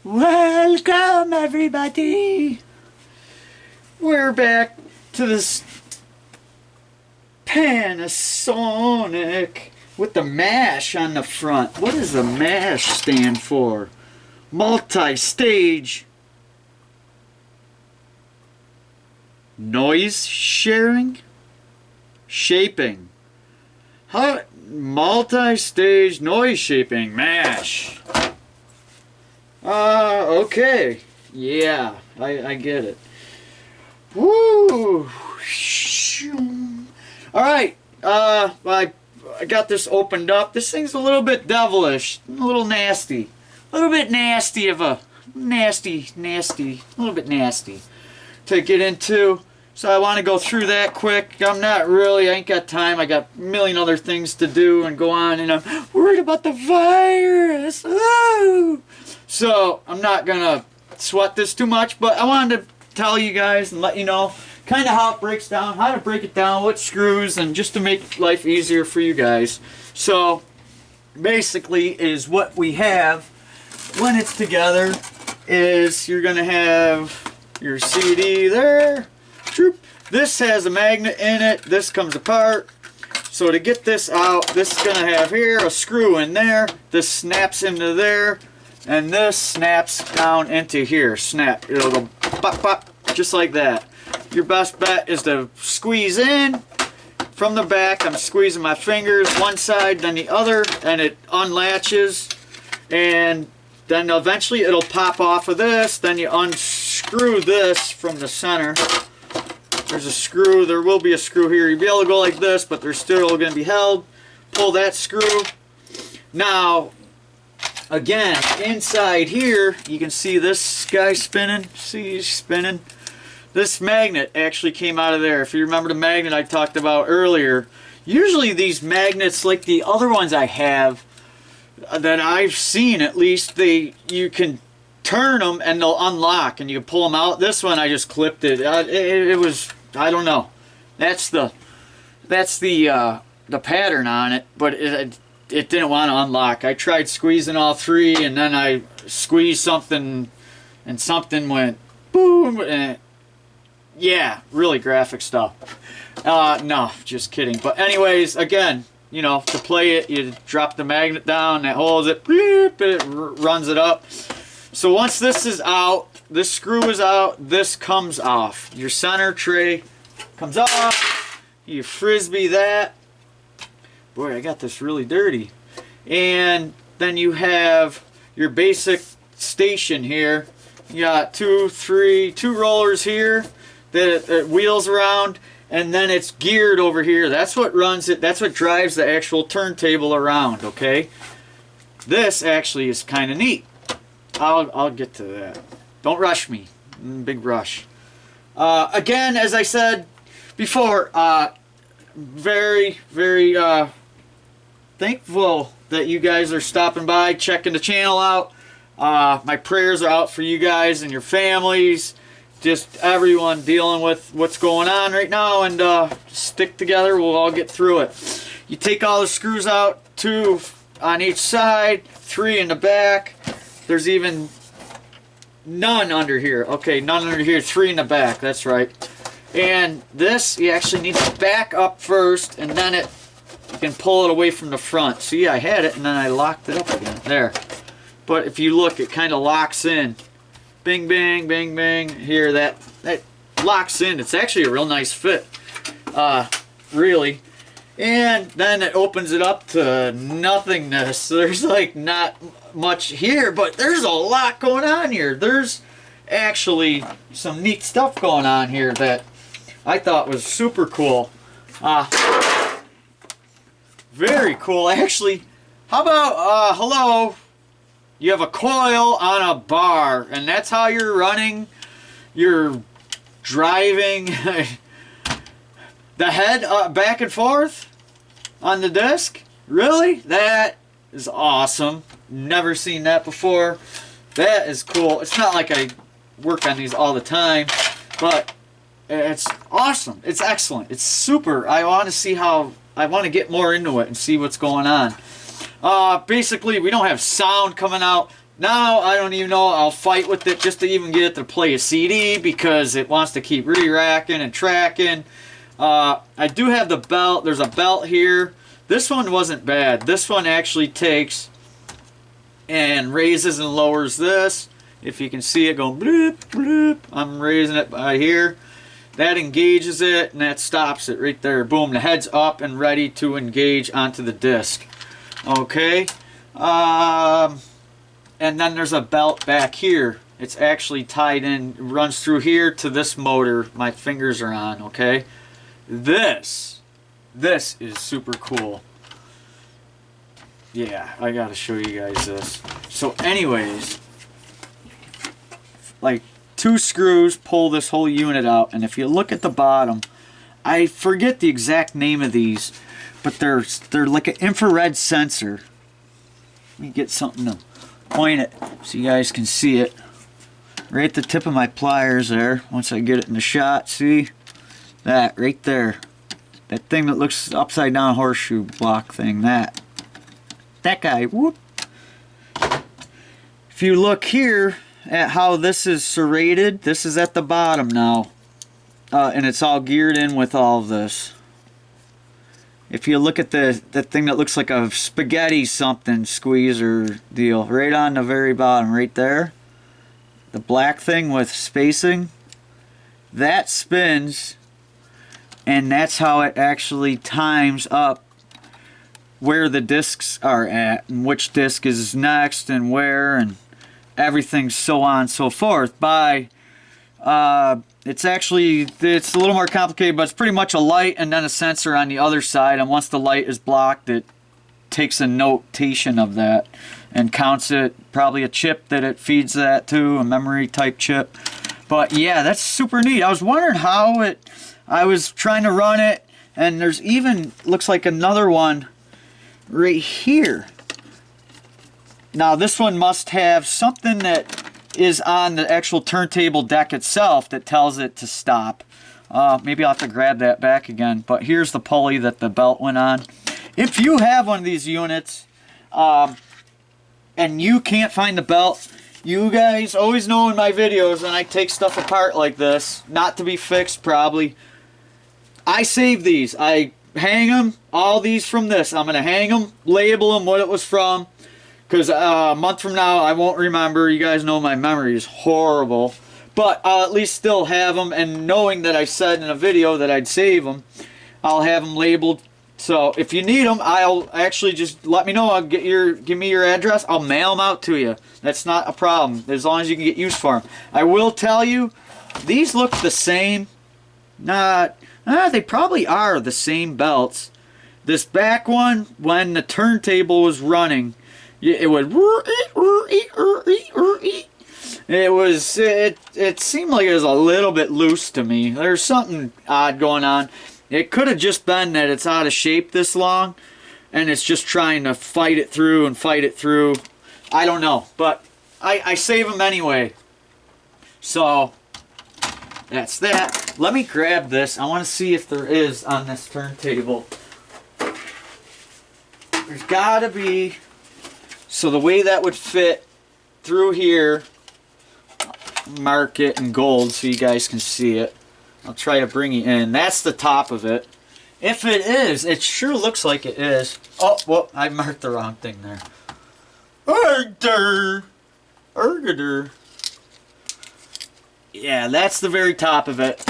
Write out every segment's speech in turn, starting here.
Welcome everybody! We're back to this Panasonic with the MASH on the front. What does the MASH stand for? Multi-stage noise sharing? Shaping. How? Multi-stage noise shaping. MASH. Okay. Yeah, I get it. Woo! Alright, I got this opened up. This thing's a little bit devilish, a little nasty. A little bit nasty of a, nasty, a little bit nasty to get into. So I want to go through that quick. I ain't got time. I got a million other things to do and go on, and I'm worried about the virus. Ooh! So I'm not gonna sweat this too much, but I wanted to tell you guys and let you know kind of how it breaks down, how to break it down, what screws, and just to make life easier for you guys. So basically is what we have when it's together is you're gonna have your CD there. This has a magnet in it. This comes apart. So to get this out, this is gonna have here a screw in there. This snaps into there. And this snaps down into here. Snap. It'll go pop, pop, just like that. Your best bet is to squeeze in from the back. I'm squeezing my fingers one side, then the other, and it unlatches. And then eventually it'll pop off of this. Then you unscrew this from the center. There's a screw. There will be a screw here. You'll be able to go like this, but they're still going to be held. Pull that screw. Now, again, inside here, you can see this guy spinning. See, he's spinning. This magnet actually came out of there. If you remember the magnet I talked about earlier, usually these magnets, like the other ones I have, that I've seen at least, you can turn them and they'll unlock and you can pull them out. This one I just clipped it. It was, I don't know. That's the pattern on it, but it didn't want to unlock. I tried squeezing all three, and then I squeezed something, and something went boom. And yeah, really graphic stuff. No, just kidding. But anyways, again, you know, to play it, you drop the magnet down, that holds it, beep, it runs it up. So once this is out, this screw is out, this comes off. Your center tray comes off. You frisbee that. Boy, I got this really dirty. And then you have your basic station here. You got two rollers here that it wheels around, and then it's geared over here. That's what runs it. That's what drives the actual turntable around, okay? This actually is kind of neat. I'll get to that. Don't rush me. Big rush. Again, as I said before, very, very thankful that you guys are stopping by, checking the channel out. My prayers are out for you guys and your families, just everyone dealing with what's going on right now, and stick together, we'll all get through it. You take all the screws out, 2 on each side, 3 in the back. There's even none under here. Okay, none under here, 3 in the back, that's right. And this, you actually need to back up first, and then you can pull it away from the front. See, I had it, and then I locked it up again. There. But if you look, it kind of locks in. Bing, bang, bang, bang. Here, that locks in. It's actually a real nice fit. Really. And then it opens it up to nothingness. So there's like not much here, but there's a lot going on here. There's actually some neat stuff going on here that I thought was super cool. Very cool. Actually, how about, hello, you have a coil on a bar, and that's how you're running, you're driving the head back and forth on the disc? Really? That is awesome. Never seen that before. That is cool. It's not like I work on these all the time, but it's awesome. It's excellent. It's super. I want to see how, I want to get more into it and see what's going on. Basically, we don't have sound coming out. Now I don't even know, I'll fight with it just to even get it to play a CD because it wants to keep re-racking and tracking. I do have the belt. There's a belt here. This one wasn't bad. This one actually takes and raises and lowers this. If you can see it going bloop, bloop. I'm raising it by here. That engages it and that stops it right there. Boom, the head's up and ready to engage onto the disc. Okay. And then there's a belt back here. It's actually tied in, runs through here to this motor my fingers are on, okay? This is super cool. Yeah, I gotta show you guys this. So anyways, like 2 screws pull this whole unit out, and if you look at the bottom, I forget the exact name of these, but they're like an infrared sensor. Let me get something to point it so you guys can see it. Right at the tip of my pliers there, once I get it in the shot, see? That right there. That thing that looks upside down horseshoe block thing, that guy, whoop. If you look here at how this is serrated, this is at the bottom now. And it's all geared in with all of this. If you look at the thing that looks like a spaghetti something squeezer deal, right on the very bottom, right there. The black thing with spacing, that spins, and that's how it actually times up where the discs are at and which disc is next and where and everything, so on and so forth. By it's a little more complicated, but it's pretty much a light and then a sensor on the other side, and once the light is blocked, it takes a notation of that and counts it, probably a chip that it feeds that to, a memory type chip. But yeah, that's super neat. I was wondering how I was trying to run it, and there's even, looks like another one right here. Now this one must have something that is on the actual turntable deck itself that tells it to stop. Maybe I'll have to grab that back again, but here's the pulley that the belt went on. If you have one of these units and you can't find the belt, you guys always know in my videos when I take stuff apart like this, not to be fixed probably, I save these. I hang them, all these from this. I'm going to hang them, label them what it was from, because a month from now I won't remember. You guys know my memory is horrible. But I'll at least still have them, and knowing that I said in a video that I'd save them, I'll have them labeled. So if you need them, I'll actually just let me know. I'll give me your address. I'll mail them out to you. That's not a problem, as long as you can get use for them. I will tell you, these look the same. They probably are the same belts. This back one, when the turntable was running, it would. It seemed like it was a little bit loose to me. There's something odd going on. It could have just been that it's out of shape this long and it's just trying to fight it through and fight it through. I don't know, but I save them anyway. So that's that. Let me grab this. I want to see if there is on this turntable. There's gotta be. So the way that would fit through here, mark it in gold so you guys can see it. I'll try to bring it in. That's the top of it. If it is, it sure looks like it is. Oh, well, I marked the wrong thing there. Ergader. Yeah, that's the very top of it.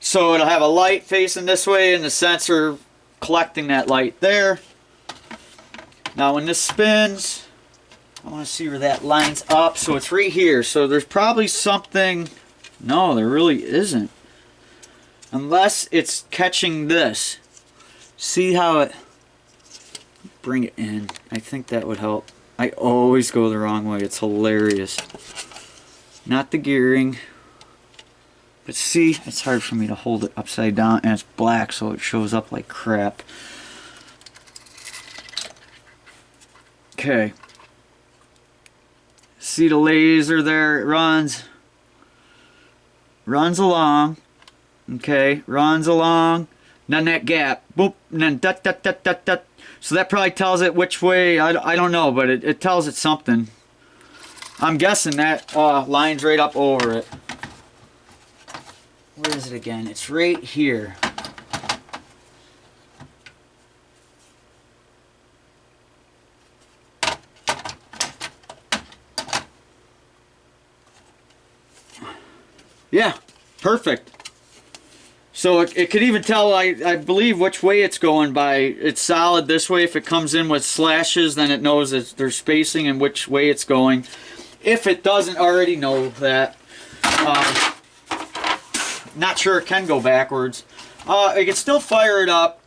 So it'll have a light facing this way and the sensor collecting that light there. Now when this spins, I want to see where that lines up. So it's right here. So there's probably something. No, there really isn't. Unless it's catching this. See how it. Bring it in. I think that would help. I always go the wrong way. It's hilarious. Not the gearing. But see, it's hard for me to hold it upside down, and it's black, so it shows up like crap. Okay. See the laser there? It runs along. Okay, runs along. Then that gap. Boop. And then dut, dut, dut, dut, dut. So that probably tells it which way. I don't know, but it tells it something. I'm guessing that lines right up over it. Where is it again? It's right here. Yeah, perfect. So it could even tell, I believe, which way it's going by. It's solid this way. If it comes in with slashes, then it knows that there's spacing and which way it's going. If it doesn't already know that, not sure it can go backwards. I can still fire it up.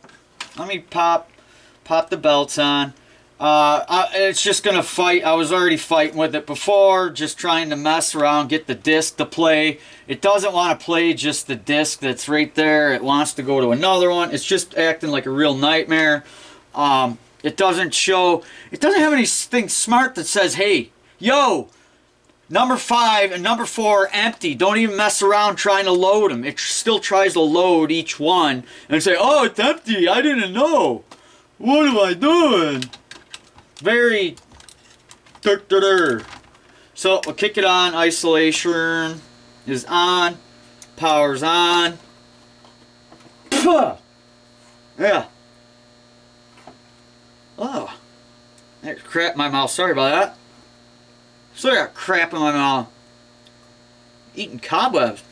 Let me pop the belts on. It's just gonna fight. I was already fighting with it before, just trying to mess around, get the disc to play. It doesn't want to play just the disc that's right there. It wants to go to another one. It's just acting like a real nightmare. It doesn't have anything smart that says, hey, yo, number 5 and number 4 empty. Don't even mess around trying to load them. It still tries to load each one and say, oh, it's empty. I didn't know. What am I doing? Very So we'll kick it on. Isolation is on. Power's on. Yeah. Oh. There's crap in my mouth. Sorry about that. So I got crap in my mouth. Eating cobwebs.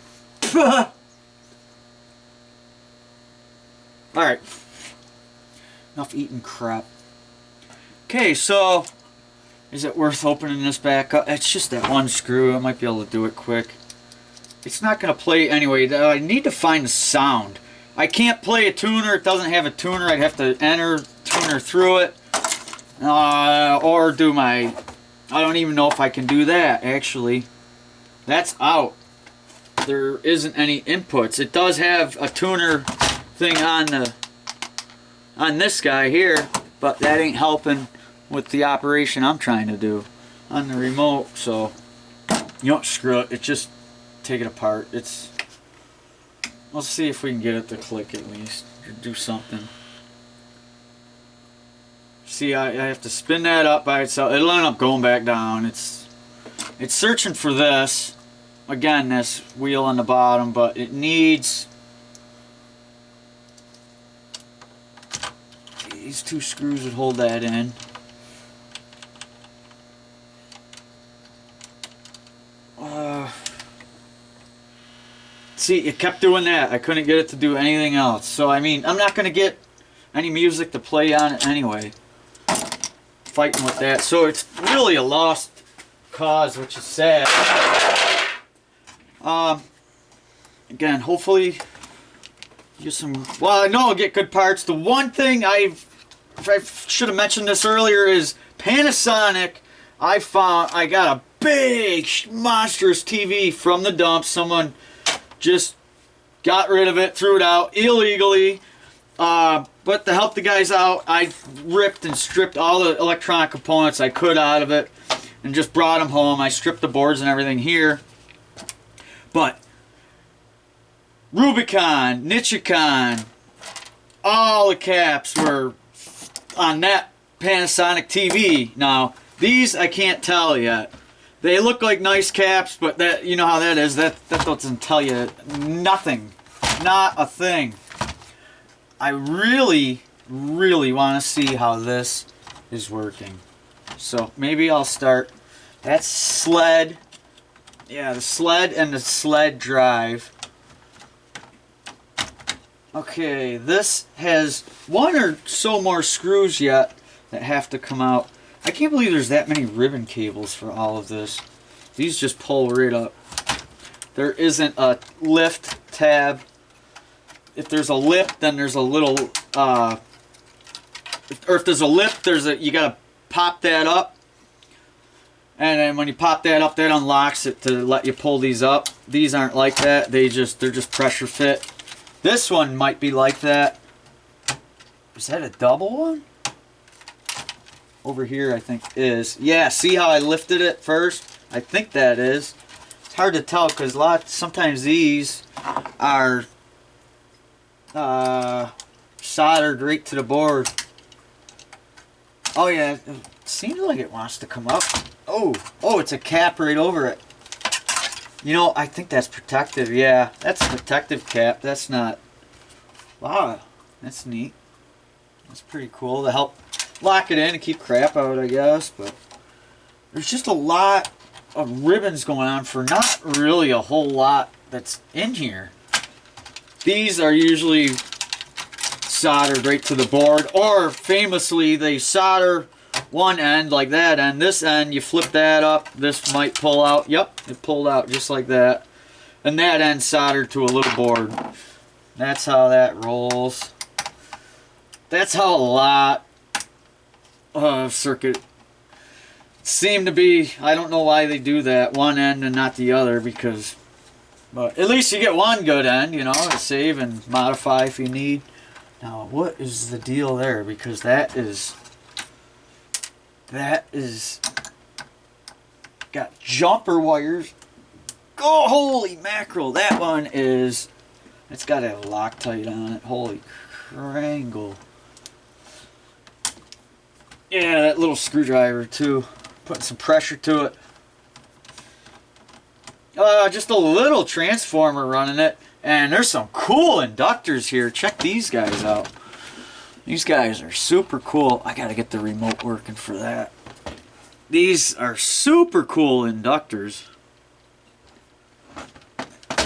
Alright. Enough eating crap. Okay, so is it worth opening this back up? It's just that one screw. I might be able to do it quick. It's not going to play anyway. I need to find the sound. I can't play a tuner. It doesn't have a tuner. I'd have to enter tuner through it. Or do my... I don't even know if I can do that, actually. That's out. There isn't any inputs. It does have a tuner thing on this guy here, but that ain't helping with the operation I'm trying to do on the remote. So you don't screw it. It just take it apart. Let's see if we can get it to click at least or do something. See, I have to spin that up by itself. It'll end up going back down. It's searching for this. Again, this wheel on the bottom, but it needs these 2 screws that hold that in. See, it kept doing that. I couldn't get it to do anything else. So, I mean, I'm not going to get any music to play on it anyway. Fighting with that. So, it's really a lost cause, which is sad. Again, hopefully get some... Well, I know I'll get good parts. The one thing I should have mentioned this earlier is Panasonic. I got a big, monstrous TV from the dump. Someone just got rid of it, threw it out illegally. But to help the guys out, I ripped and stripped all the electronic components I could out of it and just brought them home. I stripped the boards and everything here. But Rubicon, Nichicon, all the caps were on that Panasonic TV. Now, these I can't tell yet. They look like nice caps, but that, you know how that is. That doesn't tell you nothing. Not a thing. I really, really want to see how this is working. So maybe I'll start. That's sled. Yeah, the sled and the sled drive. Okay, this has 1 or so more screws yet that have to come out. I can't believe there's that many ribbon cables for all of this. These just pull right up. There isn't a lift tab. If there's a lip, then there's a little, or if there's a lip, you gotta pop that up. And then when you pop that up, that unlocks it to let you pull these up. These aren't like that. They're just pressure fit. This one might be like that. Is that a double one? Over here, I think is. Yeah, see how I lifted it first? I think that is. It's hard to tell because sometimes these are soldered right to the board. Oh yeah, it seems like it wants to come up. Oh, it's a cap right over it. You know, I think that's protective. Yeah, that's a protective cap. That's not... Wow, that's neat. That's pretty cool to help lock it in and keep crap out, I guess. But there's just a lot of ribbons going on for not really a whole lot that's in here. These are usually soldered right to the board, or famously they solder one end like that, and this end you flip that up, this might pull out. Yep, it pulled out just like that, and that end soldered to a little board. That's how that rolls. That's how a lot of circuit seem to be. I don't know why they do that, one end and not the other, because but at least you get one good end, you know, to save and modify if you need. Now, what is the deal there? Because that is got jumper wires. Oh, holy mackerel! That one is. It's got a Loctite on it. Holy crangle! Yeah, that little screwdriver too. Putting some pressure to it. Just a little transformer running it. And there's some cool inductors here. Check these guys out. These guys are super cool. I gotta get the remote working for that. These are super cool inductors.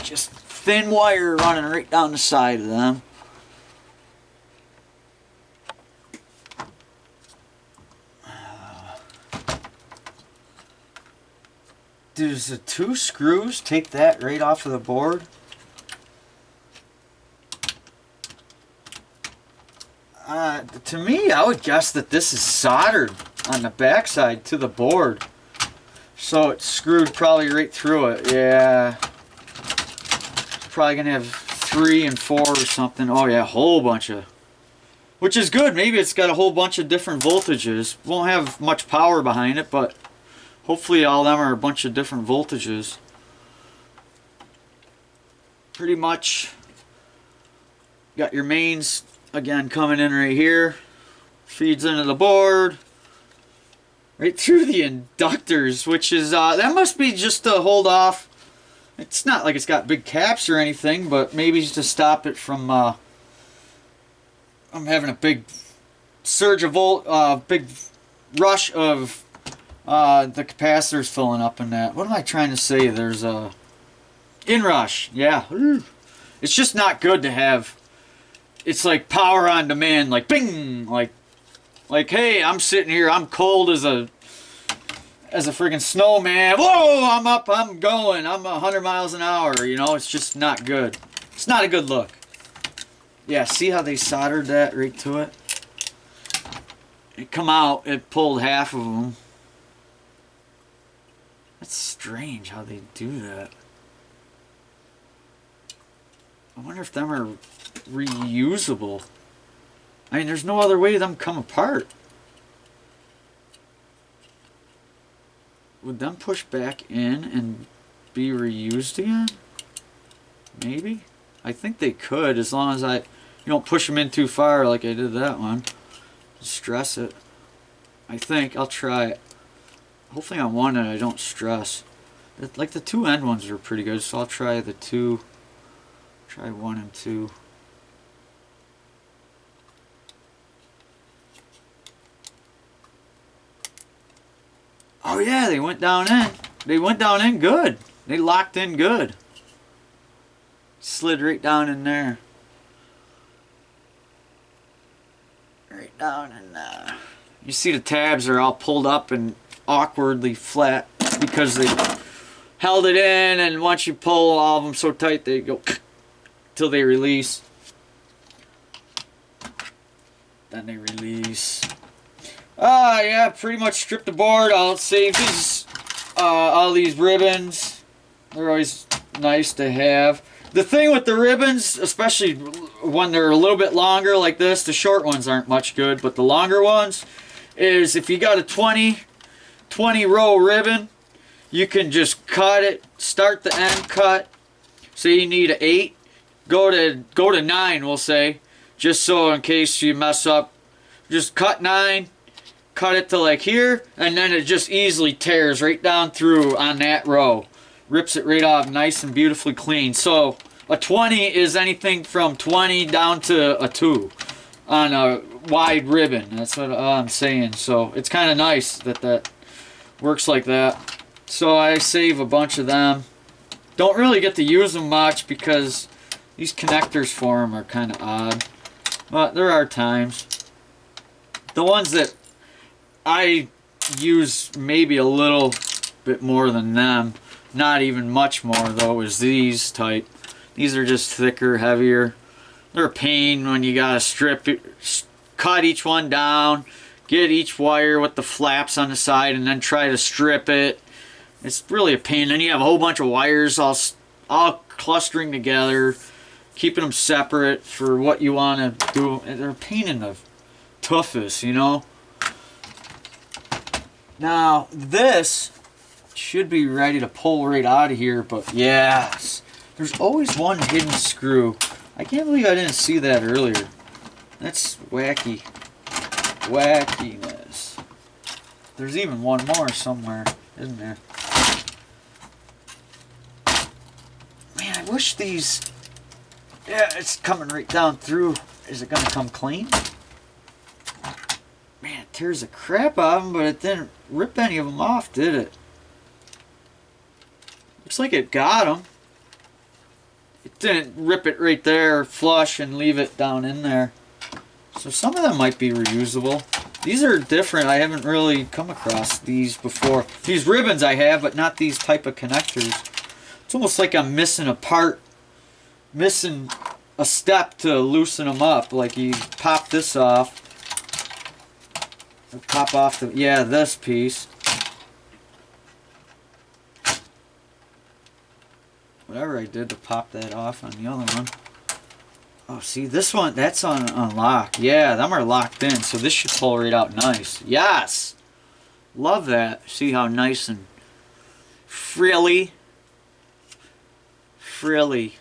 Just thin wire running right down the side of them. Does the two screws take that right off of the board? To me, I would guess that this is soldered on the backside to the board. So it's screwed probably right through it. Yeah. Probably going to have 3 and 4 or something. Oh yeah, a whole bunch of... Which is good. Maybe it's got a whole bunch of different voltages. Won't have much power behind it, but hopefully all of them are a bunch of different voltages. Pretty much got your mains again coming in right here. Feeds into the board. Right through the inductors, which is, that must be just to hold off. It's not like it's got big caps or anything, but maybe to stop it from, I'm having a big surge of big rush of the capacitors filling up in that. What am I trying to say? There's a inrush. Yeah. It's just not good to have. It's like power on demand, like bing, like hey, I'm sitting here, I'm cold as a friggin' snowman. Whoa, I'm up, I'm going, I'm 100 miles an hour. You know, it's just not good. It's not a good look. Yeah, see how they soldered that right to it? It come out, it pulled half of them. That's strange how they do that. I wonder if them are reusable. I mean, there's no other way them come apart. Would them push back in and be reused again? Maybe? I think they could, as long as you don't push them in too far like I did that one. Stress it. I think. I'll try it. Hopefully on one end I don't stress. Like the two end ones are pretty good, so I'll try the two. Try 1 and 2. Oh yeah, they went down in. They went down in good. They locked in good. Slid right down in there. Right down in there. You see the tabs are all pulled up and awkwardly flat because they held it in, and once you pull all of them so tight they go till they release. Then they release. Yeah, pretty much stripped the board. I'll save these, all these ribbons. They're always nice to have. The thing with the ribbons, especially when they're a little bit longer like this, the short ones aren't much good, but the longer ones, is if you got a 20 row ribbon, you can just cut it, start the end cut. Say you need an 8, go to 9, we'll say, just so in case you mess up, just cut 9, cut it to like here, and then it just easily tears right down through on that row. Rips it right off nice and beautifully clean. So a 20 is anything from 20 down to a 2 on a wide ribbon. That's what I'm saying. So it's kind of nice that that works like that. So I save a bunch of them. Don't really get to use them much because these connectors for them are kind of odd. But there are times. The ones that I use maybe a little bit more than them, not even much more though, is these type. These are just thicker, heavier. They're a pain when you gotta strip it, cut each one down, get each wire with the flaps on the side, and then try to strip it. It's really a pain. Then you have a whole bunch of wires all clustering together, keeping them separate for what you want to do. They're a pain in the toughest, you know. Now this should be ready to pull right out of here, but yes, there's always one hidden screw. I can't believe I didn't see that earlier. That's wacky. Wackiness. There's even one more somewhere, isn't there? Man, I wish these... Yeah, it's coming right down through. Is it going to come clean? Man, it tears the crap out of them, but it didn't rip any of them off, did it? Looks like it got them. It didn't rip it right there flush and leave it down in there. So some of them might be reusable. These are different. I haven't really come across these before. These ribbons I have, but not these type of connectors. It's almost like I'm missing a part, missing a step to loosen them up. Like you pop this off. Pop off the, yeah, this piece. Whatever I did to pop that off on the other one. Oh, see, this one, that's on lock. Yeah, them are locked in, so this should pull right out nice. Yes! Love that. See how nice and frilly. Frilly.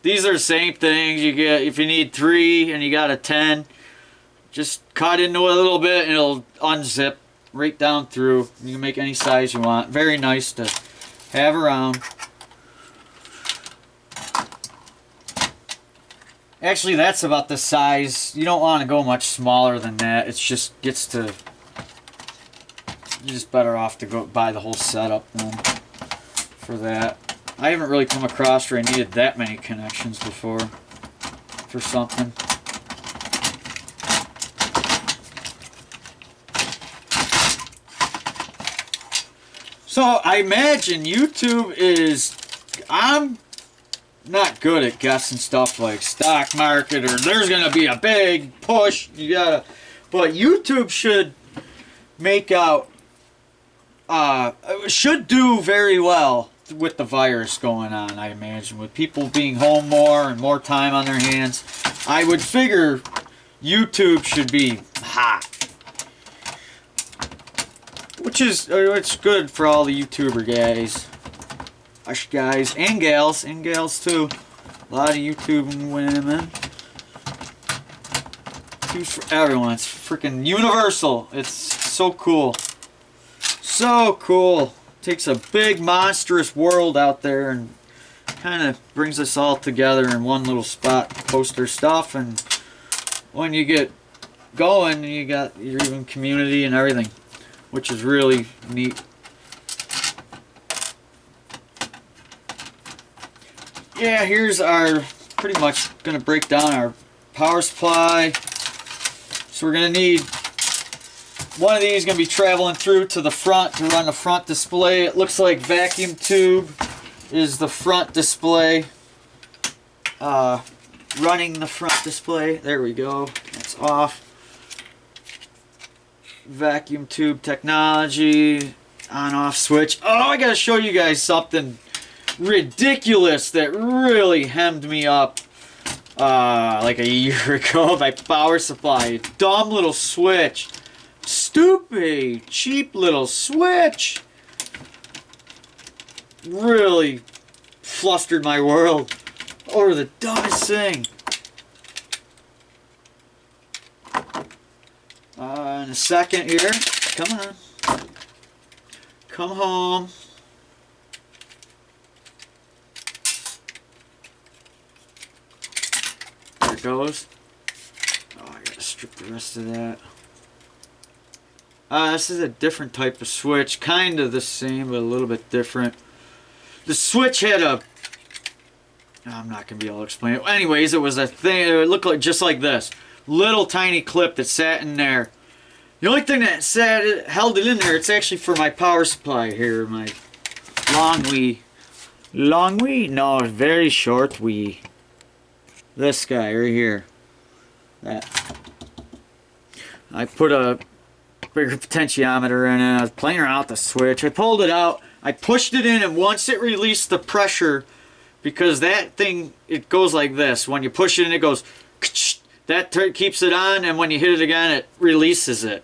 These are the same things you get if you need 3 and you got a 10. Just cut into it a little bit and it'll unzip right down through. You can make any size you want. Very nice to have around. Actually, that's about the size. You don't want to go much smaller than that. It just gets to... You're just better off to go buy the whole setup then for that. I haven't really come across where I needed that many connections before for something. So I imagine YouTube is, I'm not good at guessing stuff like stock market or there's gonna be a big push. You gotta, but YouTube should make out, should do very well with the virus going on. I imagine with people being home more and more time on their hands, I would figure YouTube should be hot. Which is, it's good for all the YouTuber guys. Us guys and gals too. A lot of YouTube women. It's for everyone. It's freaking universal. It's so cool. So cool. Takes a big monstrous world out there and kind of brings us all together in one little spot to post our stuff. And when you get going, you got your even community and everything, which is really neat. Yeah, here's our, pretty much going to break down our power supply. So we're going to need, one of these going to be traveling through to the front to run the front display. It looks like vacuum tube is the front display. Running the front display. There we go. That's off. Vacuum tube technology. On-off switch. Oh, I got to show you guys something ridiculous that really hemmed me up like a year ago. My power supply. Dumb little switch. Stupid, cheap little switch. Really flustered my world over the dumbest thing. in a second here. Come on. Come home. There it goes. Oh, I gotta strip the rest of that. This is a different type of switch. Kind of the same, but a little bit different. The switch had a... I'm not going to be able to explain it. Anyways, it was a thing. It looked like just like this. Little tiny clip that sat in there. The only thing that held it in there, it's actually for my power supply here. My long Wii. Long Wii? No, very short Wii. This guy right here. That. I put a bigger potentiometer in it. I was playing around with the switch. I pulled it out. I pushed it in, and once it released the pressure, because that thing, it goes like this. When you push it in, it goes, that keeps it on, and when you hit it again, it releases it.